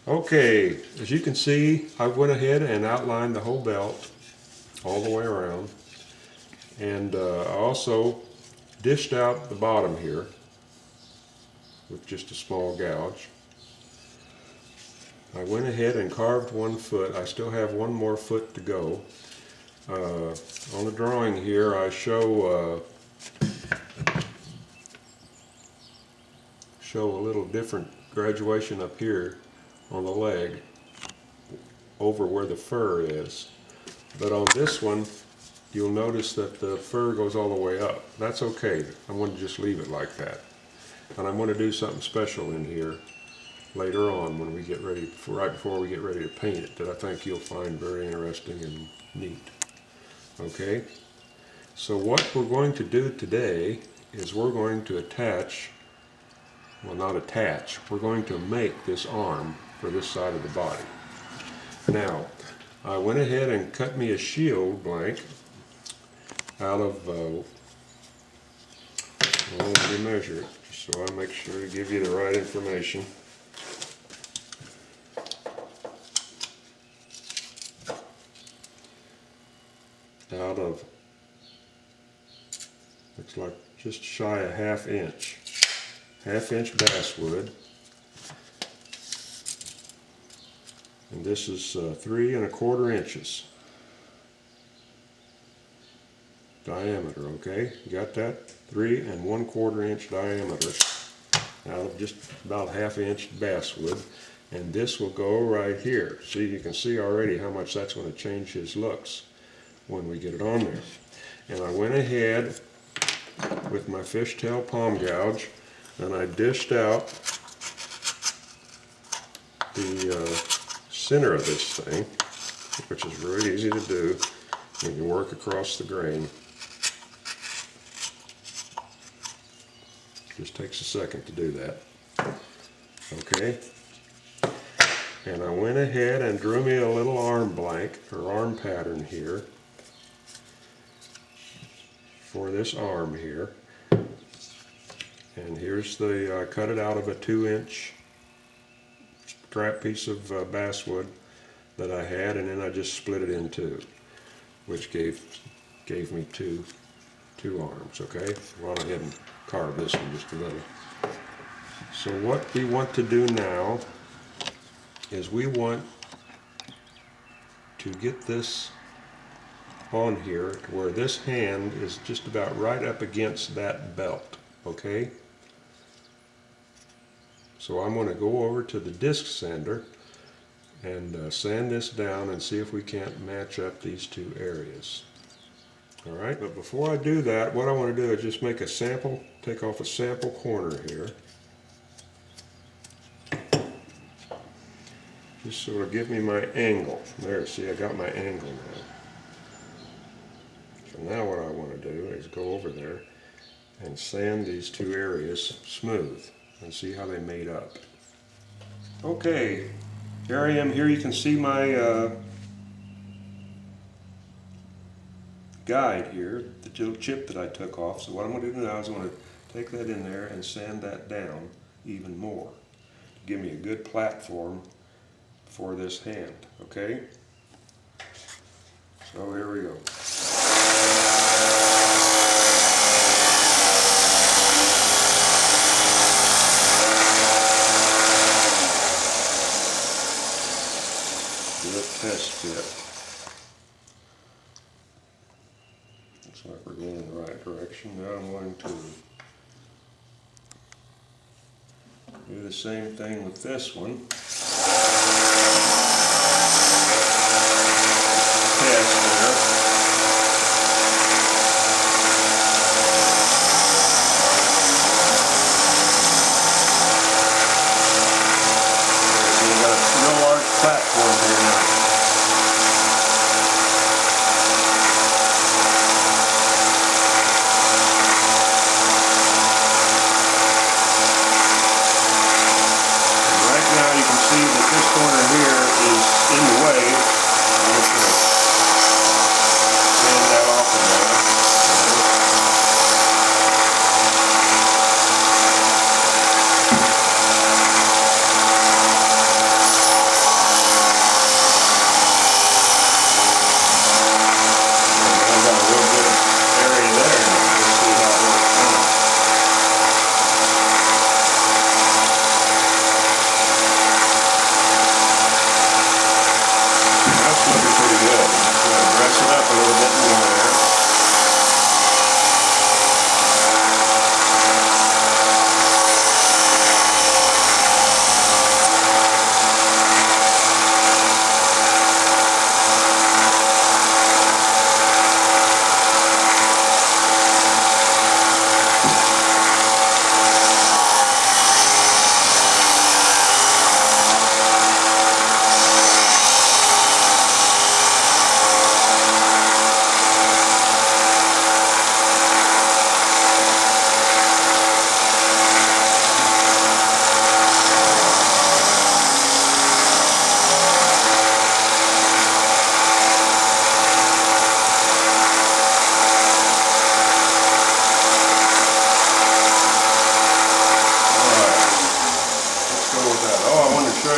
Okay, as you can see, I went ahead and outlined the whole belt all the way around, and I also dished out the bottom here with just a small gouge. I went ahead and carved one foot. I still have one more foot to go. On the drawing here I show a little different graduation up here on the leg over where the fur is. But on this one, you'll notice that the fur goes all the way up. That's okay. I'm going to just leave it like that. And I'm going to do something special in here later on when we get ready, right before we get ready to paint it, that I think you'll find very interesting and neat. Okay? So what we're going to do today is we're going to attach, well, not attach, we're going to make this arm for this side of the body. Now, I went ahead and cut me a shield blank out of, let me measure it, just so I make sure to give you the right information. Out of, looks like just shy of half-inch basswood. And this is 3 1/4 inches diameter, okay? You got that? 3 1/4 inch diameter out of just about half-inch basswood. And this will go right here. See, you can see already how much that's going to change his looks when we get it on there. And I went ahead with my fishtail palm gouge and I dished out the center of this thing, which is very easy to do when you work across the grain. Just takes a second to do that. Okay. And I went ahead and drew me a little arm blank, or arm pattern here, for this arm here. And here's the, I cut it out of a 2-inch scrap piece of basswood that I had, and then I just split it in two, which gave me two arms, okay? I'll go ahead and carve this one just a little. So what we want to do now is we want to get this on here to where this hand is just about right up against that belt, okay? So I'm going to go over to the disc sander and sand this down and see if we can't match up these two areas. Alright, but before I do that, what I want to do is just make a sample, take off a sample corner here. Just sort of give me my angle. There, see, I got my angle now. So now what I want to do is go over there and sand these two areas smooth and see how they made up. Okay, here I am. Here you can see my guide here, the little chip that I took off. So what I'm going to do now is I'm going to take that in there and sand that down even more to give me a good platform for this hand, okay? So here we go. Good test fit. Looks like we're going in the right direction. Now I'm going to do the same thing with this one. Test there. So we got a real large platform here now. And right now you can see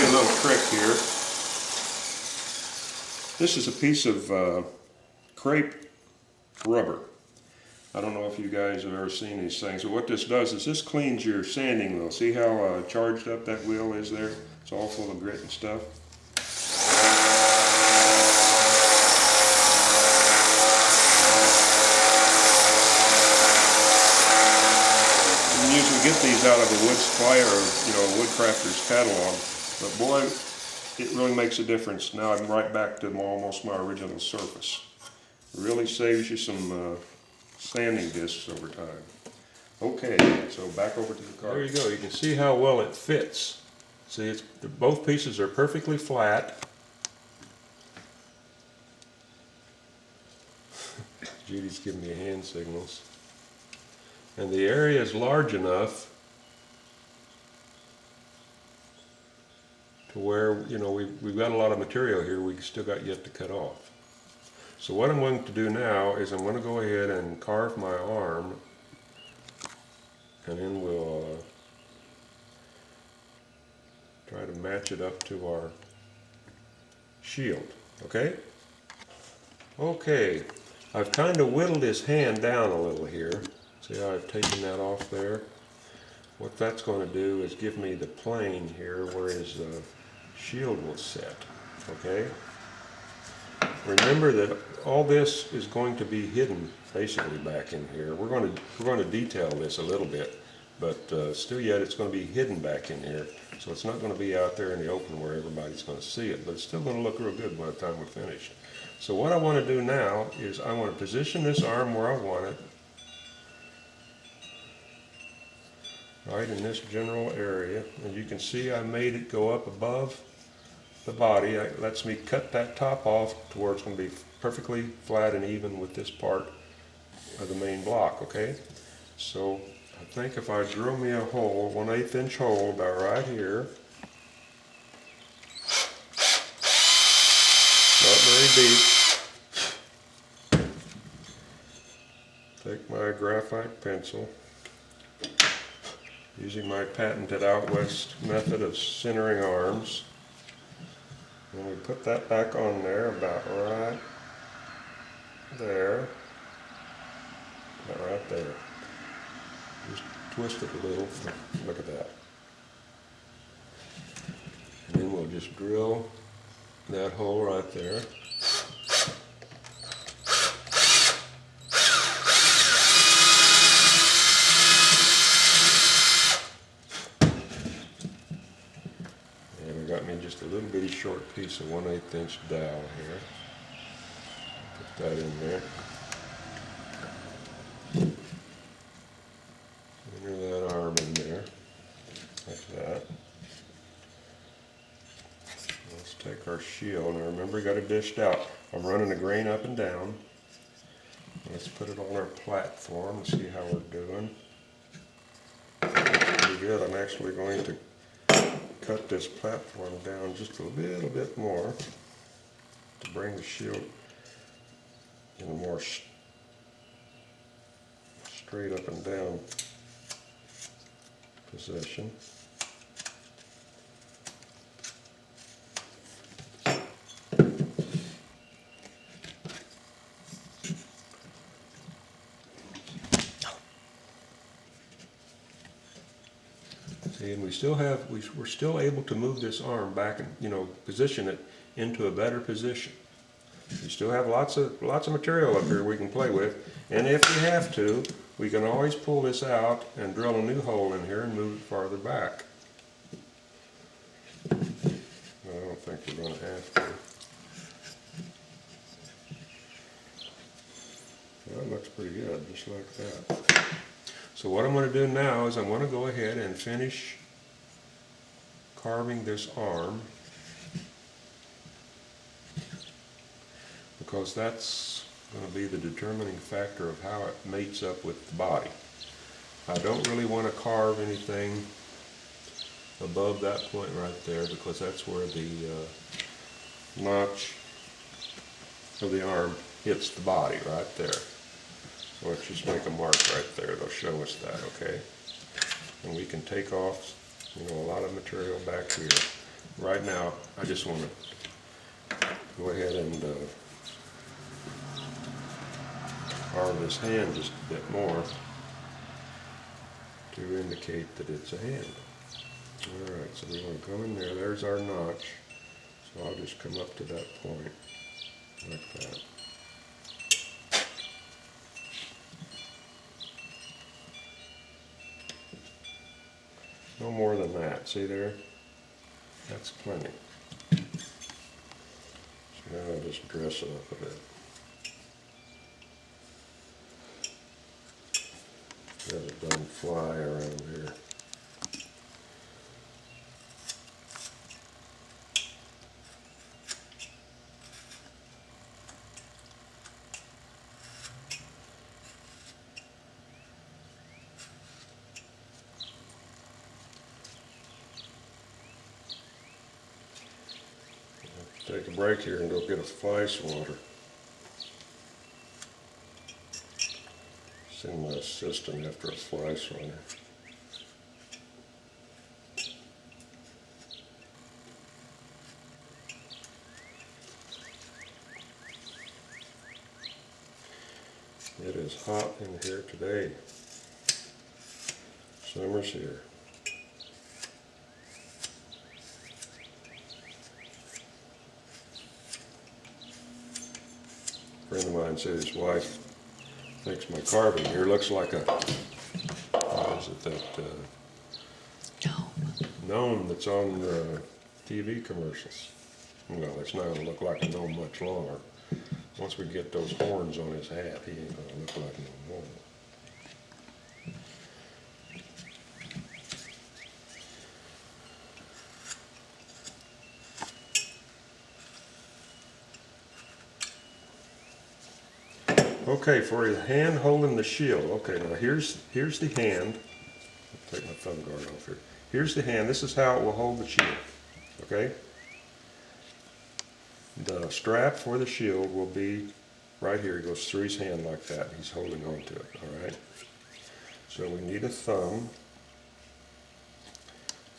you a little trick here. This is a piece of crepe rubber. I don't know if you guys have ever seen these things, but what this does is this cleans your sanding wheel. See how charged up that wheel is there? It's all full of grit and stuff. You can usually get these out of a wood supply or a woodcrafter's catalog, but boy, it really makes a difference. Now I'm right back to almost my original surface. It really saves you some sanding discs over time. Okay, so back over to the car. There you go. You can see how well it fits. See, both pieces are perfectly flat. Judy's giving me hand signals. And the area is large enough to where, we've got a lot of material here we still got yet to cut off. So what I'm going to do now is I'm going to go ahead and carve my arm, and then we'll try to match it up to our shield, okay? Okay, I've kind of whittled his hand down a little here. See how I've taken that off there? What that's going to do is give me the plane here where his shield will set, okay? Remember that all this is going to be hidden basically back in here. We're going to detail this a little bit, but still yet it's going to be hidden back in here. So it's not going to be out there in the open where everybody's going to see it, but it's still going to look real good by the time we're finished. So what I want to do now is I want to position this arm where I want it, right in this general area. And you can see I made it go up above the body. It lets me cut that top off to where it's going to be perfectly flat and even with this part of the main block, okay? So I think if I drill me a hole, 1/8 inch hole about right here, not very deep, take my graphite pencil, using my patented out west method of centering arms. And we put that back on there about right there, about right there. Just twist it a little, look at that. And then we'll just drill that hole right there. Got me just a little bitty short piece of 1/8 inch dowel here. Put that in there. Enter that arm in there, like that. Let's take our shield. Now remember, we got it dished out. I'm running the grain up and down. Let's put it on our platform and see how we're doing. That's pretty good. I'm actually going to cut this platform down just a little bit more to bring the shield in a more straight up and down position. See, and we're still able to move this arm back and position it into a better position. You still have lots of material up here we can play with, and if we have to, we can always pull this out and drill a new hole in here and move it farther back. I don't think we're going to have to. That looks pretty good, just like that. So what I'm going to do now is I'm going to go ahead and finish carving this arm, because that's going to be the determining factor of how it mates up with the body. I don't really want to carve anything above that point right there, because that's where the notch of the arm hits the body right there. So let's just make a mark right there. They'll show us that, okay? And we can take off, a lot of material back here. right now, I just want to go ahead and carve this hand just a bit more to indicate that it's a hand. Alright, so we want to come in there. There's our notch. So I'll just come up to that point, like that. No more than that. See there? That's plenty. So now I'll just dress it up a bit. Let it don't fly around here. Take a break here and go get a fly swatter. Send my assistant after a fly swatter. It is hot in here today. Summer's here. A friend of mine said his wife thinks my carving here looks like a, what is it, that gnome that's on the TV commercials. Well, it's not going to look like a gnome much longer. Once we get those horns on his hat, he ain't going to look like no gnome. Okay, for his hand holding the shield. Okay, now here's the hand. I'll take my thumb guard off here. Here's the hand. This is how it will hold the shield. Okay? The strap for the shield will be right here. It goes through his hand like that. He's holding on to it. All right? So we need a thumb.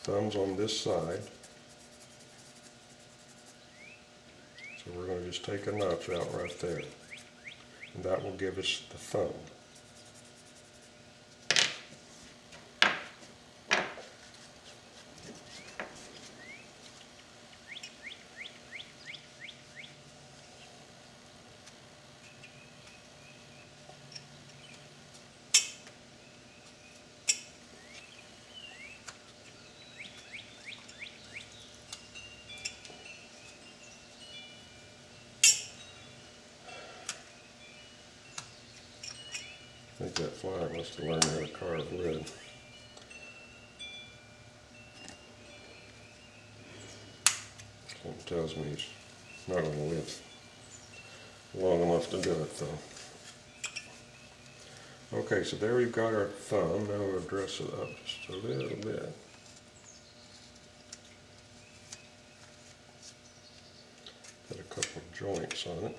Thumb's on this side. So we're going to just take a notch out right there. And that will give us the thumb. I think that flyer must have learned how to carve wood. Something tells me he's not going to live long enough to do it though. Okay, so there we've got our thumb. Now we'll dress it up just a little bit. Got a couple of joints on it.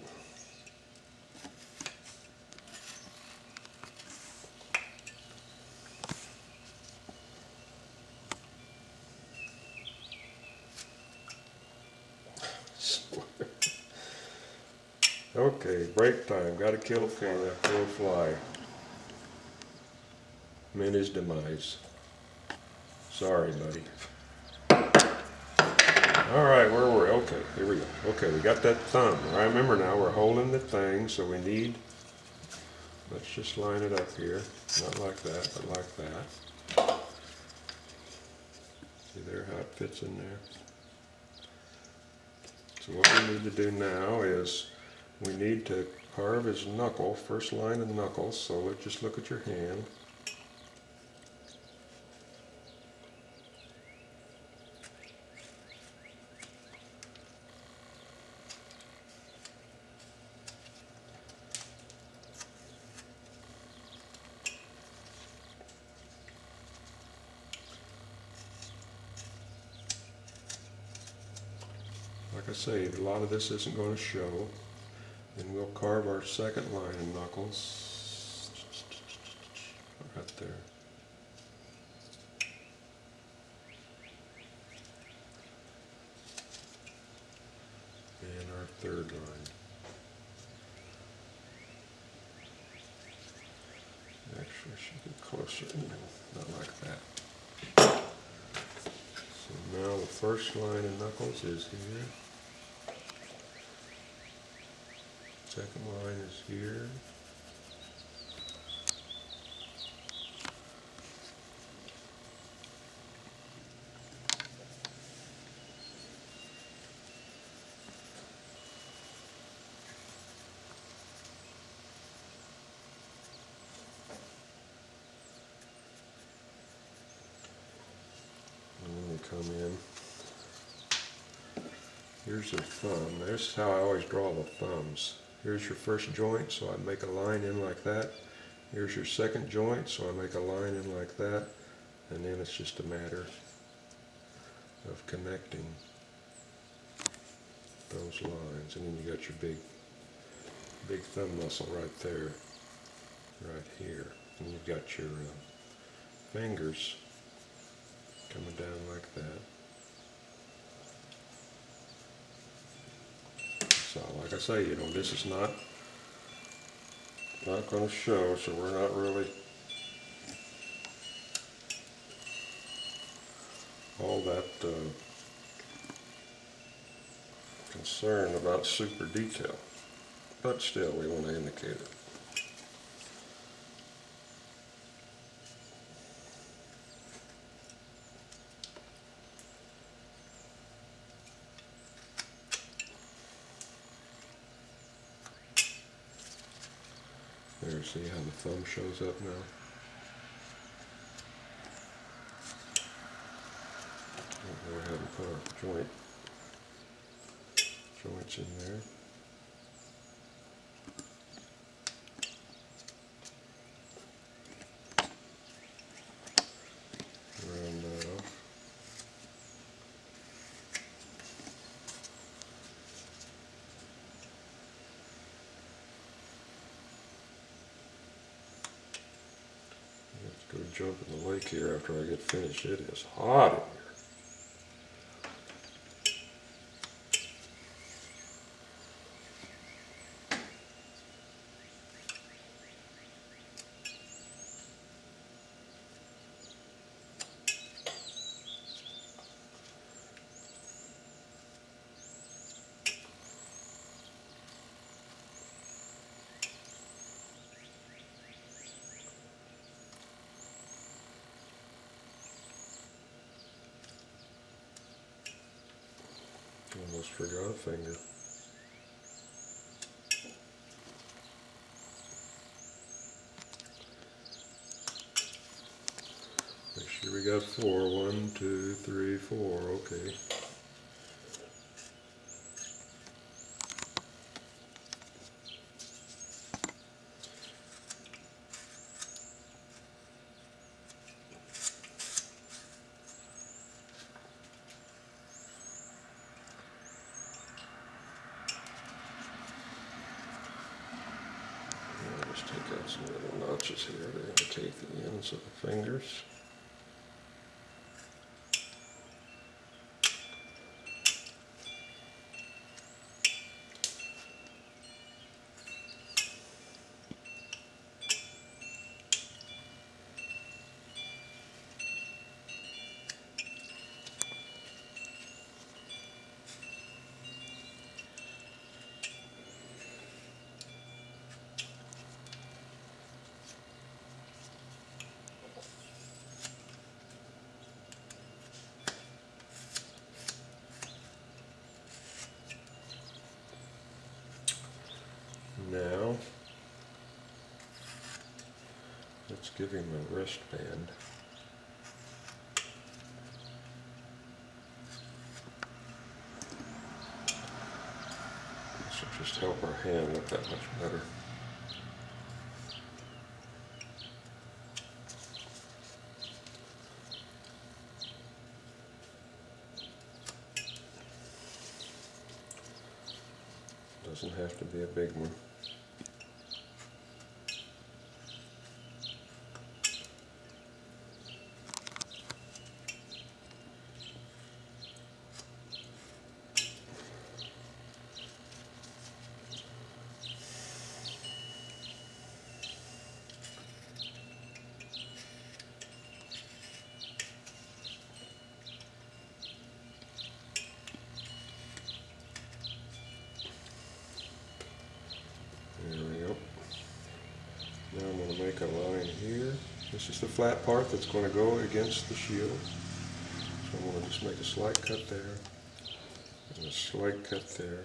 Okay, break time. Got to kill that poor fly. Meant his demise. Sorry, buddy. All right, where were we? Okay, here we go. Okay, we got that thumb. I remember now we're holding the thing, so we need, let's just line it up here. Not like that, but like that. See there how it fits in there? So what we need to do now is we need to carve his knuckle, first line of knuckles, so let's just look at your hand. Like I say, a lot of this isn't going to show. Then we'll carve our second line of knuckles right there. and our third line. Actually, I should get closer, not like that. So now the first line of knuckles is here. Second line is here. And then you come in. Here's your thumb. This is how I always draw the thumbs. Here's your first joint, so I make a line in like that. Here's your second joint, so I make a line in like that. And then it's just a matter of connecting those lines. And then you got your big thumb muscle right there, right here. And you've got your fingers coming down like that. So like I say, this is not going to show, so we're not really all that concerned about super detail, but still we want to indicate it. There, see how the thumb shows up now? We'll go ahead and put our joints in there. Round that off. Let's go jump in the lake here after I get finished. It is hot in here. Almost forgot a finger. Make sure we got 4. 1, 2, 3, 4. Okay. I'll just take out some little notches here to indicate the ends of the fingers. Now, let's give him a wristband. This will just help our hand look that much better. Doesn't have to be a big one. just a flat part that's going to go against the shield. So I'm going to just make a slight cut there, and a slight cut there.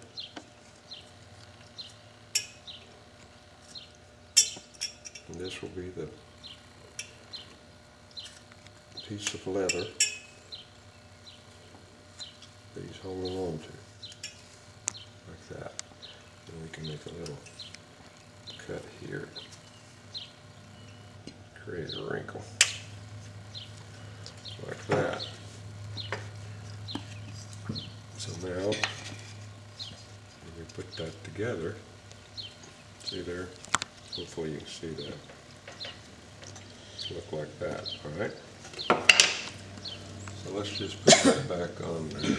And this will be the piece of leather that he's holding on to, like that. And we can make a little cut here, create a wrinkle, like that. So now, when we put that together, see there, hopefully you can see that, look like that, all right? So let's just put that back on there.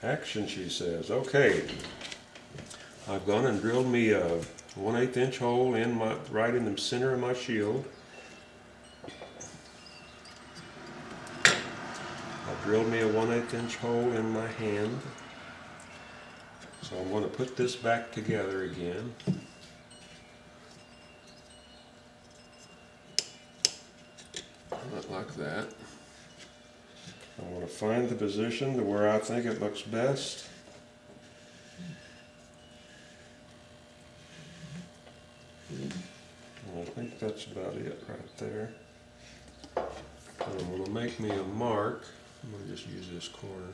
Action, she says. Okay, I've gone and drilled me a 1/8 inch hole in right in the center of my shield. I've drilled me a 1/8 inch hole in my hand. So I'm going to put this back together again. Like that. I'm going to find the position to where I think it looks best. And I think that's about it right there. And I'm going to make me a mark. I'm going to just use this corner.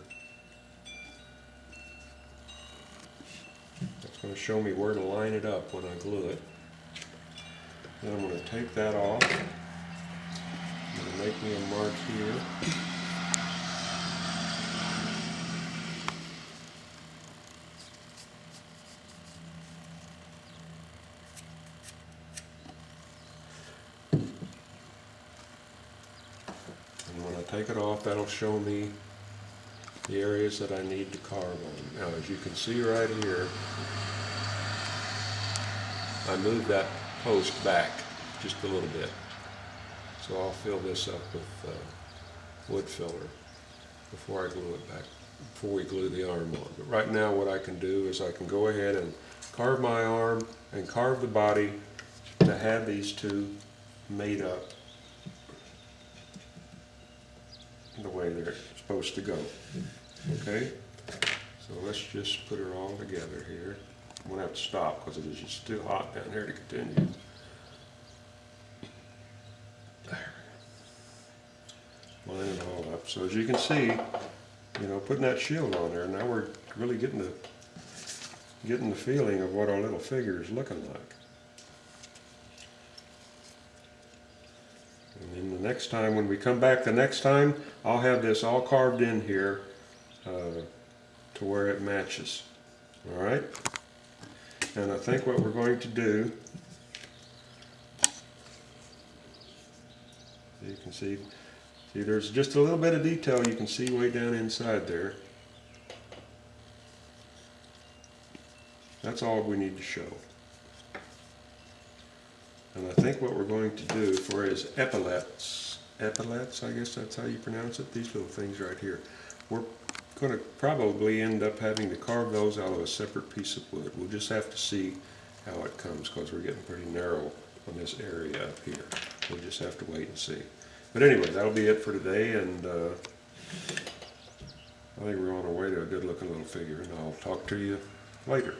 That's going to show me where to line it up when I glue it. Then I'm going to take that off. I'm going to make me a mark here. And when I take it off, that'll show me the areas that I need to carve on. Now, as you can see right here, I moved that post back just a little bit. So I'll fill this up with wood filler before I glue it back, before we glue the arm on. But right now what I can do is I can go ahead and carve my arm and carve the body to have these two made up the way they're supposed to go. Okay? So let's just put it all together here. I'm going to have to stop because it is just too hot down here to continue. There. Line it all up. So as you can see, you know, putting that shield on there, now we're really getting the feeling of what our little figure is looking like. And then the next time, when we come back the next time, I'll have this all carved in here to where it matches. All right? And I think what we're going to do, you can see there's just a little bit of detail you can see way down inside there. That's all we need to show. And I think what we're going to do for his epaulets, I guess that's how you pronounce it, these little things right here, we're going to probably end up having to carve those out of a separate piece of wood. We'll just have to see how it comes because we're getting pretty narrow on this area up here. We'll just have to wait and see. But anyway, that'll be it for today, and I think we're on our way to a good looking little figure, and I'll talk to you later.